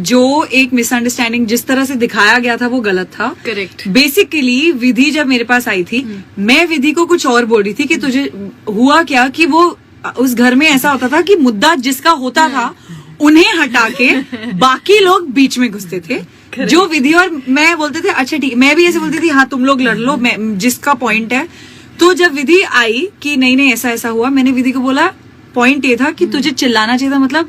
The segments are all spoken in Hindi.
जो एक मिसअंडरस्टैंडिंग जिस तरह से दिखाया गया था वो गलत था. करेक्ट. बेसिकली विधि जब मेरे पास आई थी, मैं विधि को कुछ और बोल रही थी कि तुझे हुआ क्या कि वो उस घर में ऐसा होता था कि मुद्दा जिसका होता था उन्हें हटा के बाकी लोग बीच में घुसते थे. जो विधि और मैं बोलते थे अच्छा ठीक, मैं भी ऐसे बोलती थी हाँ तुम लोग लड़ लो, मैं जिसका पॉइंट है. तो जब विधि आई कि नहीं नहीं ऐसा ऐसा हुआ, मैंने विधि को बोला पॉइंट ये था कि तुझे चिल्लाना चाहिए था, मतलब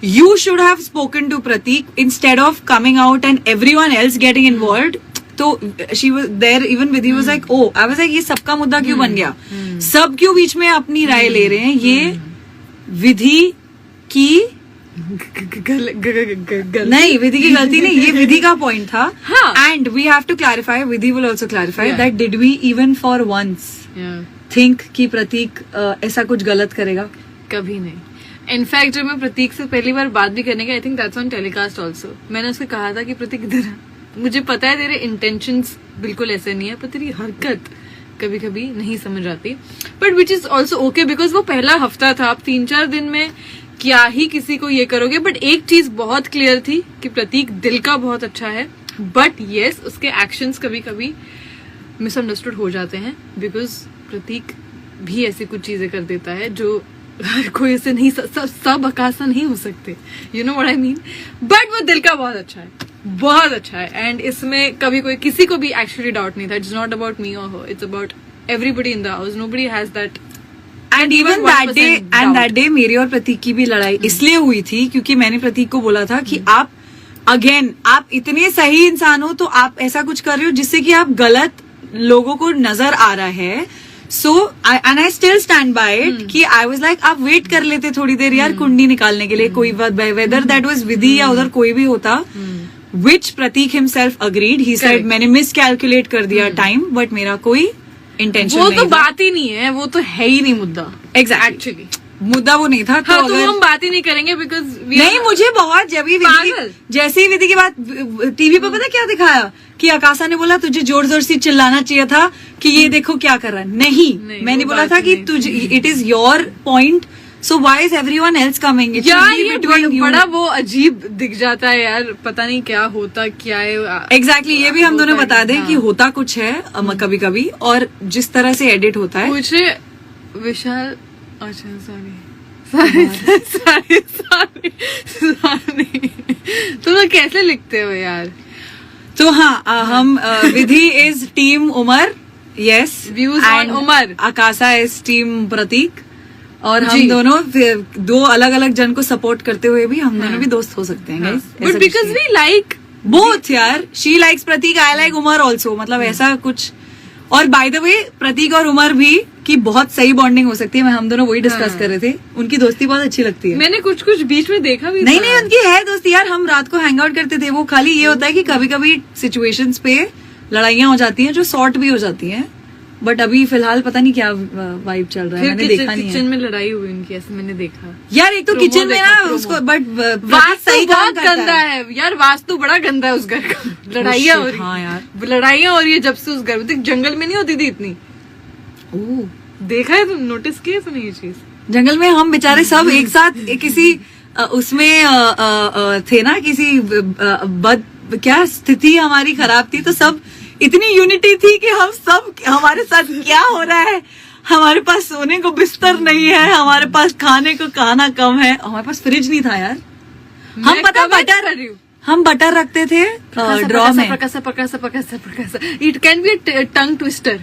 you should have spoken to Prateek instead of coming out and everyone else getting involved. तो she was there, even Vidhi was like oh, I was like ये सबका मुद्दा क्यों बन गया, सब क्यों बीच में अपनी राय ले रहे हैं. ये विधि की नहीं, विधि की गलती नहीं, ये विधि का पॉइंट था. And we have to clarify, Vidhi will also clarify that did we even for once think कि प्रतीक ऐसा कुछ गलत करेगा. कभी नहीं. इनफैक्ट जब मैं प्रतीक से पहली बार बात भी करने का, I think that's on telecast also, मैंने उसको कहा था कि प्रतीक इधर, मुझे पता है तेरे इंटेंशंस बिल्कुल ऐसे नहीं है, पर तेरी हरकत कभी कभी नहीं समझ आती. But which is also okay because वो पहला हफ्ता था, आप 3-4 दिन में क्या ही किसी को ये करोगे. बट एक चीज बहुत क्लियर थी कि प्रतीक दिल का बहुत अच्छा है, बट येस उसके एक्शंस कभी कभी मिसअंडरस्टूड हो जाते हैं बिकॉज प्रतीक भी ऐसी कुछ चीजें कर देता है जो हर कोई ऐसे नहीं, सब अकासा नहीं हो सकते, you know what I mean. But वो दिल का बहुत अच्छा है, बहुत अच्छा है. एंड इसमें कभी कोई किसी को भी एक्चुअली डाउट नहीं था. इट्स नॉट अबाउट मी और her, it's about everybody in the house. Nobody has that. And even that day मेरी और प्रतीक की भी लड़ाई इसलिए हुई थी क्योंकि मैंने प्रतीक को बोला था कि आप आप इतने सही इंसान हो तो आप ऐसा कुछ कर रहे हो जिससे कि आप गलत लोगों को नजर आ रहा है. So and I still stand by it कि आई वाज लाइक आप वेट कर लेते थोड़ी देर यार कुंडी निकालने के लिए, कोई बात, वेदर दैट वाज विधि या उधर कोई भी होता, विच प्रतीक हिमसेल्फ अग्रीड. ही सेड मैंने मिस कैलकुलेट कर दिया टाइम, बट मेरा कोई इंटेंशन वो तो बात ही नहीं है, वो तो है ही नहीं मुद्दा. एक्चुअली मुद्दा वो नहीं था. तो हम बात ही नहीं करेंगे बिकॉज नहीं, मुझे बहुत जब ही जैसे ही विधि की बात टीवी पे पता क्या दिखाया कि आकाशा ने बोला तुझे जोर जोर से चिल्लाना चाहिए था कि ये देखो क्या कर रहा है. नहीं मैंने बोला था कि तुझे it is your point, so why is everyone else coming. यार बड़ा वो अजीब दिख जाता है यार, पता नहीं क्या होता क्या है. एग्जैक्टली ये भी हम दोनों बता दें कि होता कुछ है कभी कभी, और जिस तरह से एडिट होता है. मुझे विशाल, अच्छा सॉरी तुम लोग कैसे लिखते हो यार. तो हाँ हम Vidhi is team Umar, yes, views on Umar. Akasha is team Prateek, और हम दोनों दो अलग अलग जन को सपोर्ट करते हुए भी हम दोनों भी दोस्त हो सकते हैं guys. But because we like both यार, she likes Prateek, I like Umar also, मतलब ऐसा कुछ. और बाय द वे प्रतीक और उमर भी की बहुत सही बॉन्डिंग हो सकती है. हम दोनों वही डिस्कस कर रहे थे, उनकी दोस्ती बहुत अच्छी लगती है. मैंने कुछ बीच में देखा भी. नहीं उनकी है दोस्ती यार, हम रात को हैंग आउट करते थे. वो खाली ये होता है कि कभी कभी सिचुएशंस पे लड़ाइयां हो जाती हैं जो सॉर्ट भी हो जाती हैं. बट अभी फिलहाल पता नहीं क्या वाइब चल रहा है, मैंने देखा नहीं है. किचन में लड़ाई हुई उनकी, ऐसे मैंने देखा यार. एक तो किचन में ना उसको, बट वास्तु बहुत गंदा है यार, वास्तु बड़ा गंदा है उस घर का. लड़ाइयाँ हो रही. हाँ यार लड़ाइयाँ हो रही है जब से उस घर में. जंगल में नहीं होती थी इतनी. देखा है तुम, नोटिस किया तुमने ये चीज? जंगल में हम बेचारे सब एक साथ किसी उसमें थे ना, किसी क्या स्थिति हमारी खराब थी, तो सब इतनी यूनिटी थी कि हम सब, हमारे साथ क्या हो रहा है, हमारे पास सोने को बिस्तर नहीं है, हमारे पास खाने को खाना कम है, हमारे पास फ्रिज नहीं था यार. हम पता बटर रखते थे ड्रॉ में. It can be tongue twister.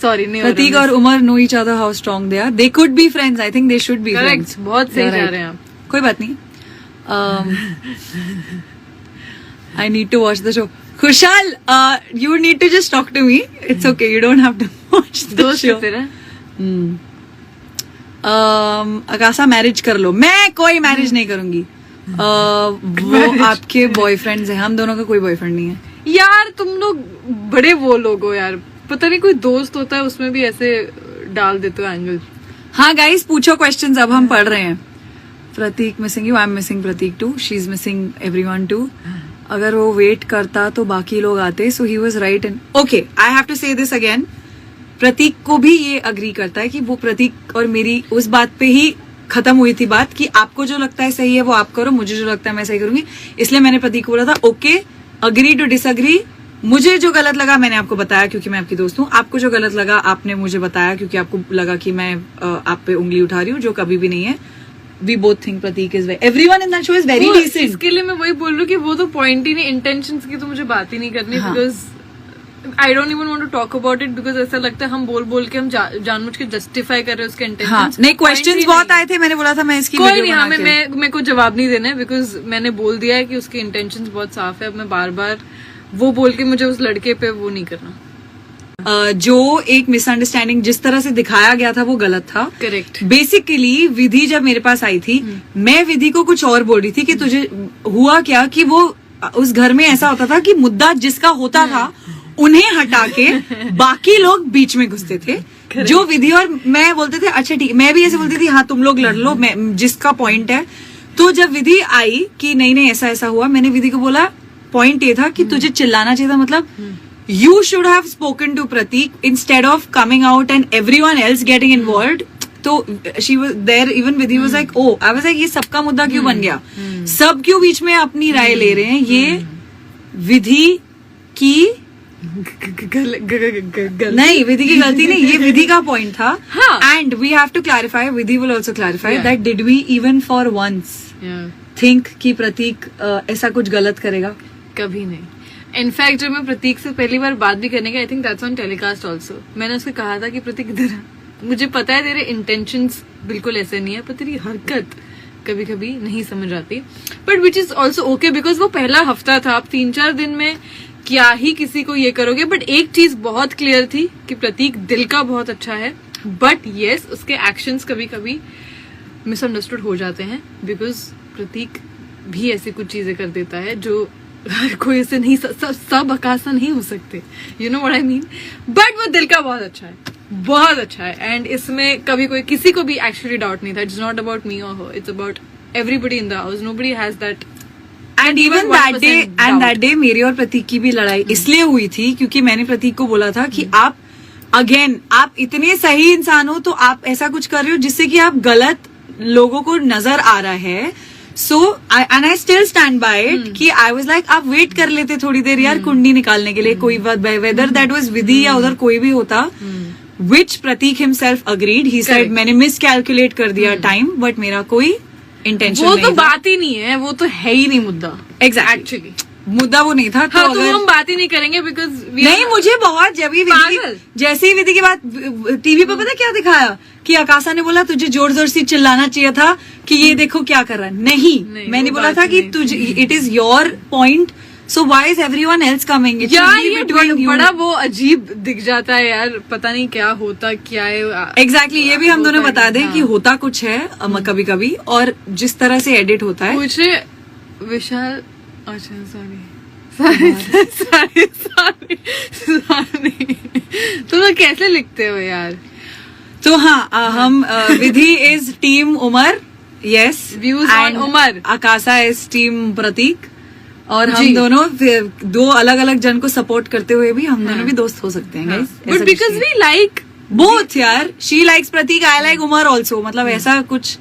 Sorry Prateek और Umar know each other how strong they are. They could be friends, I think they should be friends. बहुत सही जा रहे हैं आप. कोई बात नहीं. I need to watch the show. Khushal, you need to just talk to me. It's okay. You don't have to watch the show. Akasha marriage कर लो. मैं कोई मैरिज नहीं करूंगी. वो आपके बॉयफ्रेंड्स हैं, हम दोनों का कोई बॉयफ्रेंड नहीं है. यार तुम लोग बड़े वो लोग हो यार, पता नहीं कोई दोस्त होता है उसमें भी ऐसे डाल देते हो एंगल. हाँ गाइस, पूछो क्वेश्चंस, अब हम पढ़ रहे हैं. Prateek missing you, I am missing Prateek too, she is missing everyone too. अगर वो वेट करता तो बाकी लोग आते. So he was right. And okay, I have to say this again, Prateek को भी ये अग्री करता है कि वो प्रतीक और मेरी उस बात पे ही खत्म हुई थी बात कि आपको जो लगता है सही है वो आप करो, मुझे जो लगता है मैं सही करूंगी। इसलिए मैंने प्रतीक को बोला था ओके, अग्री टू डिसअग्री। मुझे जो गलत लगा मैंने आपको बताया क्योंकि मैं आपकी दोस्त हूँ, आपको जो गलत लगा आपने मुझे बताया क्योंकि आपको लगा कि मैं आप पे उंगली उठा रही हूँ, जो कभी भी नहीं है। We both think Prateek is everyone in that show is very decent. इसके लिए मैं वही बोल रही हूँ कि वो तो पॉइंट ही नहीं, इंटेंशंस की तो मुझे बात ही नहीं करनी, because I don't even want to talk about it, because ऐसा लगता है हम बोल बोल के हम जानबूझ के जस्टिफाई कर रहे हैं उसके इंटेंशंस। हाँ, नहीं क्वेश्चंस बहुत आए थे, मैंने बोला था मैं इसकी कोई नहीं, हमें मेरे को जवाब नहीं देना है, बिकॉज मैंने बोल दिया है कि उसके इंटेंशंस बहुत साफ है। अब मैं बार बार वो बोल के मुझे उस लड़के पे वो नहीं करना। जो एक मिसअंडरस्टैंडिंग जिस तरह से दिखाया गया था वो गलत था। करेक्ट। बेसिकली विधि जब मेरे पास आई थी, मैं विधि को कुछ और बोल रही थी कि तुझे हुआ क्या कि वो उस घर में ऐसा होता था कि मुद्दा जिसका होता था उन्हें हटा के बाकी लोग बीच में घुसते थे। जो विधि और मैं बोलते थे अच्छा ठीक, मैं भी ऐसे बोलती थी हाँ तुम लोग लड़ लो, मैं जिसका पॉइंट है। तो जब विधि आई कि नहीं नहीं ऐसा ऐसा हुआ, मैंने विधि को बोला पॉइंट ये था कि तुझे चिल्लाना चाहिए था, मतलब you should have spoken to Pratik instead of coming out and everyone else getting involved. तो she was there, even Vidhi was like, oh, I was like, ये सबका मुद्दा क्यों बन गया? सब क्यों बीच में अपनी राय ले रहे हैं? ये विधि की नहीं, विधि की गलती नहीं, ये विधि का पॉइंट था। And we have to clarify, Vidhi will also clarify that did we even for once think कि प्रतीक ऐसा कुछ गलत करेगा? कभी नहीं। इनफैक्ट जब मैं प्रतीक से पहली बार बात भी करने का, I think that's on telecast also, मैंने उसको कहा था कि प्रतीक इधर, मुझे पता है तेरे इंटेंशंस बिल्कुल ऐसे नहीं है, पर तेरी हरकत कभी कभी नहीं समझ आती, but which is also okay, because वो पहला हफ्ता था, आप 3-4 दिन में क्या ही किसी को ये करोगे। बट एक चीज बहुत क्लियर थी कि प्रतीक दिल का बहुत अच्छा है, बट येस उसके एक्शंस कभी कभी मिसअंडरस्टूड हो जाते हैं, बिकॉज प्रतीक भी ऐसी कुछ चीजें कर देता है जो हर कोई ऐसे नहीं, सब अकासा नहीं हो सकते, you know what I mean. But वो दिल का बहुत अच्छा है, बहुत अच्छा है, एंड इसमें कभी कोई किसी को भी एक्चुअली डाउट नहीं था। इट्स नॉट अबाउट मी और her, it's about everybody in the house, nobody has that. And even that day मेरी और प्रतीक की भी लड़ाई इसलिए हुई थी क्योंकि मैंने प्रतीक को बोला था कि आप अगेन आप इतने सही इंसान हो तो आप ऐसा कुछ कर रहे हो जिससे कि आप गलत लोगों को नजर आ रहा है। So and I still stand by it कि आई वाज लाइक आप वेट कर लेते थोड़ी देर यार कुंडी निकालने के लिए, कोई वेदर दैट वाज विधि या उधर कोई भी होता, विच प्रतीक हिमसेल्फ अग्रीड, ही सेड मैंने मिसकैलकुलेट कर दिया टाइम, बट मेरा कोई इंटेंशन वो तो बात ही नहीं है, वो तो है ही नहीं मुद्दा। एक्चुअली मुद्दा वो नहीं था। हाँ, तो हम बात ही नहीं करेंगे बिकॉज नहीं, मुझे बहुत जब ही जैसे ही विधि की बात टीवी पे पता क्या दिखाया कि आकाशा ने बोला तुझे जोर जोर से चिल्लाना चाहिए था कि ये देखो क्या कर रहा है। नहीं मैंने बोला था कि तुझे it is your point, so why is everyone else coming? यार ये बड़ा वो अजीब दिख जाता है यार, पता नहीं क्या होता क्या है एग्जैक्टली। ये भी हम दोनों बता दें कि होता कुछ है कभी कभी, और जिस तरह से एडिट होता है मुझे विशाल, अच्छा सॉरी तुम लोग कैसे लिखते हो यार? तो हाँ, हम Vidhi is team Umar, yes, views on Umar, Akasha is team Prateek, और हम दोनों दो अलग अलग जन को सपोर्ट करते हुए भी हम दोनों भी दोस्त हो सकते हैं guys, but because we like both यार, she likes Prateek, I like Umar also, मतलब ऐसा कुछ।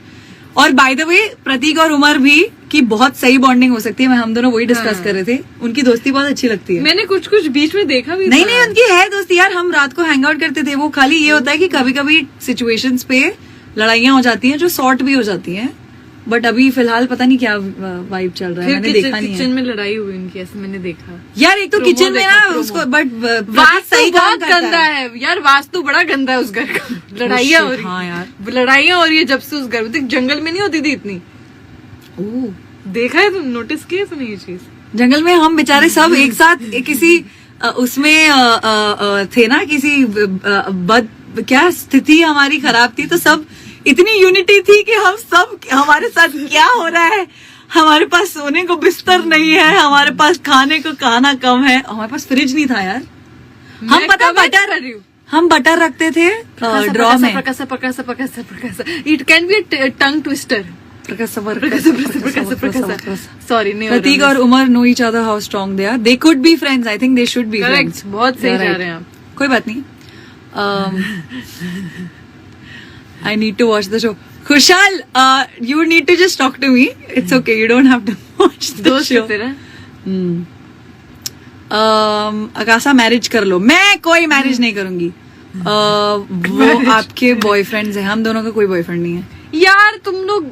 और बाय द वे प्रतीक और उमर भी की बहुत सही बॉन्डिंग हो सकती है, हम दोनों वही डिस्कस कर रहे थे, उनकी दोस्ती बहुत अच्छी लगती है। मैंने कुछ बीच में देखा भी नहीं, उनकी है दोस्ती यार, हम रात को हैंग आउट करते थे, वो खाली ये होता है कि कभी कभी सिचुएशंस पे लड़ाइयां हो जाती हैं जो सॉर्ट भी हो जाती हैं, बट अभी फिलहाल पता नहीं क्या वाइब चल रहा है, मैंने देखा नहीं है। किचन में लड़ाई हुई उनकी, ऐसे मैंने देखा यार, एक तो किचन में ना उसको, बट वास्तु सही बहुत गंदा है यार, वास्तु बड़ा गंदा है उस घर का, लड़ाइयाँ हो रही। हाँ यार, लड़ाइयाँ हो रही है जब से उस घर में, जंगल में नहीं होती थी इतनी। देखा है तुम, नोटिस किया तुमने ये चीज? जंगल में हम बेचारे सब एक साथ किसी उसमें थे ना, किसी क्या स्थिति हमारी खराब थी, तो सब इतनी यूनिटी थी कि हम सब, हमारे साथ क्या हो रहा है, हमारे पास सोने को बिस्तर नहीं है, हमारे पास खाने को खाना कम है, हमारे पास फ्रिज नहीं था यार, हम पता हम बटर रखते थे ड्रॉ में। It can be tongue twister. Sorry, Prateek और Umar know each other, how strong they are, they could be friends, I think they should be friends. बहुत सही जा रहे हैं आप, कोई बात नहीं। I need to watch the show. Khushal, you need to just talk to me. It's okay. You don't have to watch the दोस्त show. है तेरा? अकाशा मैरिज कर लो. मैं कोई मैरिज नहीं करूंगी. वो आपके बॉयफ्रेंड्स हैं, हम दोनों का कोई बॉयफ्रेंड नहीं है. यार तुम लोग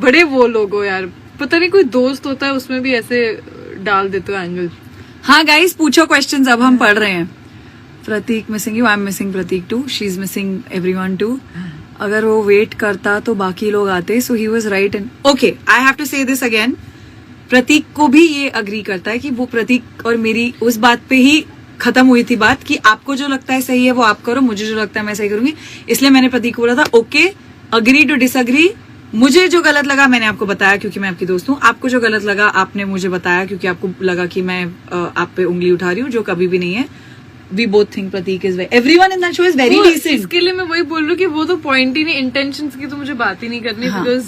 बड़े वो लोग हो यार, पता नहीं कोई दोस्त होता है उसमें भी ऐसे डाल देते हो एंगल. हाँ गाइस, पूछो क्वेश्चंस, अब हम पढ़ रहे हैं. Prateek missing you, I am missing Prateek too, she is missing everyone too. अगर वो वेट करता तो बाकी लोग आते. So he was right. And okay, I have to say this again. Prateek को भी ये अग्री करता है कि वो प्रतीक और मेरी उस बात पे ही खत्म हुई थी बात कि आपको जो लगता है सही है वो आप करो, मुझे जो लगता है मैं सही करूंगी. इसलिए मैंने प्रतीक को बोला था ओके, अग्री टू डिसअग्री. मुझे जो गलत लगा मैंने आपको बताया क्योंकि मैं आपकी दोस्त हूँ. आपको जो गलत लगा आपने मुझे बताया क्योंकि आपको लगा कि मैं आप पे उंगली उठा रही हूँ, जो कभी भी नहीं है. We both think Prateek is everyone in that show is very decent. इसके लिए मैं वही बोल रही हूँ कि वो तो पॉइंट ही नहीं, इंटेंशंस की तो मुझे बात ही नहीं करनी. Because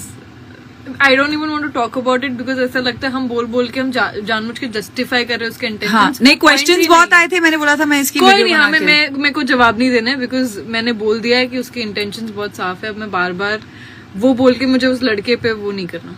I don't even want to talk about it, because ऐसा लगता है हम बोल के हम जानबूझ के जस्टिफाई कर रहे हैं उसके इंटेंशंस. नहीं, क्वेश्चंस बहुत आए थे, मैंने बोला था मैं इसकी कोई वीडियो नहीं, बना हमें के. मेरे को जवाब नहीं देना है बिकॉज मैंने बोल दिया है कि उसके इंटेंशंस बहुत साफ है. अब मैं बार बार वो बोल के मुझे उस लड़के पे वो नहीं करना.